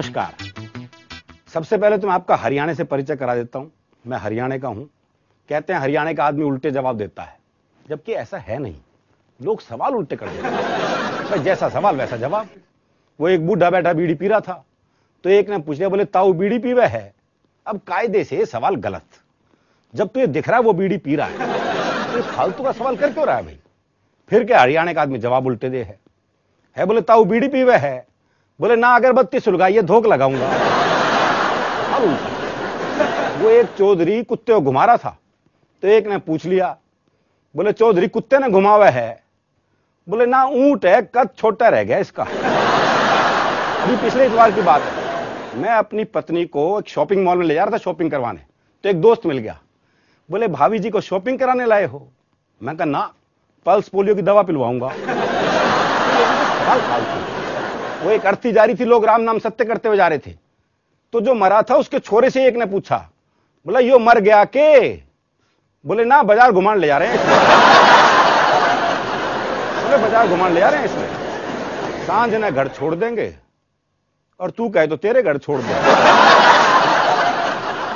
नमस्कार। सबसे पहले तो मैं आपका हरियाणा से परिचय करा देता हूं। मैं हरियाणा का हूं। कहते हैं हरियाणा का आदमी उल्टे जवाब देता है, जबकि ऐसा है नहीं। लोग सवाल उल्टे कर देते हैं। भाई जैसा सवाल वैसा जवाब। वो एक बूढ़ा बैठा बीड़ी पी रहा था, तो एक ने पूछ लिया, बोले ताऊ बीड़ी पीवे है? अब कायदे से सवाल गलत। जब तो ये दिख रहा है वो बीड़ी पी रहा है, तो फालतू का सवाल कर क्यों रहा है भाई? फिर क्या हरियाणा का आदमी जवाब उल्टे दे है बोले ताऊ बीड़ी पीवे है? बोले ना, अगरबत्ती सुलगाइए, धोख लगाऊंगा। वो एक चौधरी कुत्ते को घुमा रहा था, तो एक ने पूछ लिया, बोले चौधरी कुत्ते ने घुमावा है? बोले ना, ऊंट है, कद छोटा रह गया इसका। अभी पिछले इतवार की बात है, मैं अपनी पत्नी को एक शॉपिंग मॉल में ले जा रहा था शॉपिंग करवाने, तो एक दोस्त मिल गया। बोले भाभी जी को शॉपिंग कराने लाए हो? मैं कहा ना, पल्स पोलियो की दवा पिलवाऊंगा। वो एक अर्थी जा रही थी, लोग राम नाम सत्य करते हुए जा रहे थे, तो जो मरा था उसके छोरे से एक ने पूछा, बोला यो मर गया के? बोले ना, बाजार घुमाने ले जा रहे हैं इसमें। बोले बाजार घुमाने ले जा रहे हैं इसमें, सांझ ने घर छोड़ देंगे और तू कहे तो तेरे घर छोड़ दे।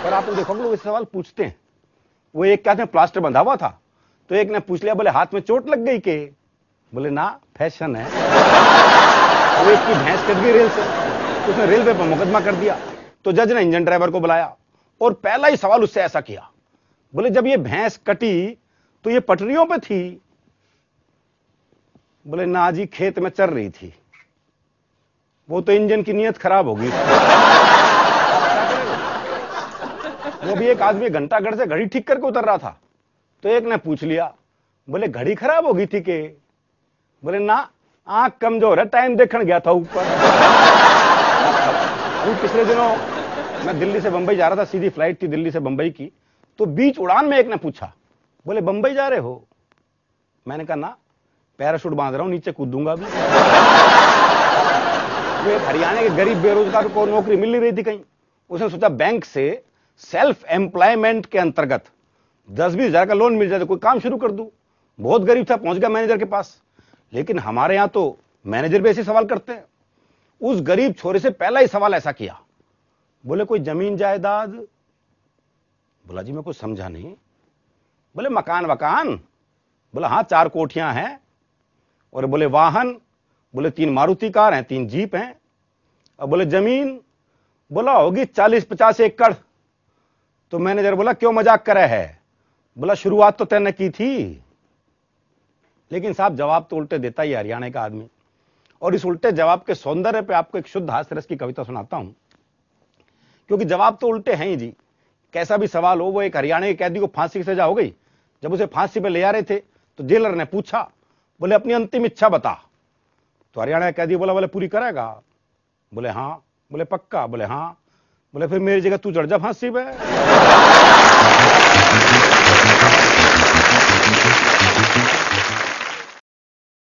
पर आपने देखो लोग इस सवाल पूछते हैं। वो एक कहते हैं प्लास्टर बंधा हुआ था, तो एक ने पूछ लिया, बोले हाथ में चोट लग गई के? बोले ना, फैशन है। वो एक की भैंस कट गई रेल से, उसने रेलवे पर मुकदमा कर दिया, तो जज ने इंजन ड्राइवर को बुलाया और पहला ही सवाल उससे ऐसा किया, बोले जब ये भैंस कटी तो ये पटरियों पे थी? बोले ना जी, खेत में चर रही थी। वो तो इंजन की नीयत खराब होगी। वो भी एक आदमी घंटाघर से घड़ी ठीक करके उतर रहा था, तो एक ने पूछ लिया, बोले घड़ी खराब हो गई थी के? बोले ना, आंख कमजोर है, टाइम देखने गया था ऊपर। अभी पिछले दिनों मैं दिल्ली से बंबई जा रहा था, सीधी फ्लाइट थी दिल्ली से बंबई की, तो बीच उड़ान में एक ने पूछा, बोले बंबई जा रहे हो? मैंने कहा ना, पैराशूट बांध रहा हूं, नीचे कूदूंगा भी। वो एक हरियाणा के गरीब बेरोजगार को नौकरी मिल नहीं रही थी कहीं, उसने सोचा बैंक से सेल्फ एम्प्लॉयमेंट के अंतर्गत 10-20 हजार का लोन मिल जाए तो कोई काम शुरू कर दूं। बहुत गरीब था, पहुंच गया मैनेजर के पास। लेकिन हमारे यहां तो मैनेजर भी ऐसे सवाल करते हैं। उस गरीब छोरे से पहला ही सवाल ऐसा किया, बोले कोई जमीन जायदाद? बोला जी मैं कुछ समझा नहीं। बोले मकान वकान? बोला हाँ, 4 कोठियां हैं। और बोले वाहन? बोले 3 मारुति कार हैं, 3 जीप हैं। और बोले जमीन? बोला होगी 40-50 एकड़। तो मैनेजर बोला क्यों मजाक करे है? बोला शुरुआत तो तैने की थी। लेकिन साहब जवाब तो उल्टे देता ही हरियाणा का आदमी। और इस उल्टे जवाब के सौंदर्य पे आपको एक शुद्ध हास्य रस की कविता सुनाता हूं, क्योंकि जवाब तो उल्टे हैं ही जी। कैसा भी सवाल हो, वो एक हरियाणा के कैदी को फांसी की सजा हो गई। जब उसे फांसी पे ले आ रहे थे तो जेलर ने पूछा, बोले अपनी अंतिम इच्छा बता। तो हरियाणा का कैदी बोला, बोले पूरी करेगा? बोले हाँ। बोले पक्का? बोले हाँ। बोले फिर मेरी जगह तू चढ़ जा फांसी पे।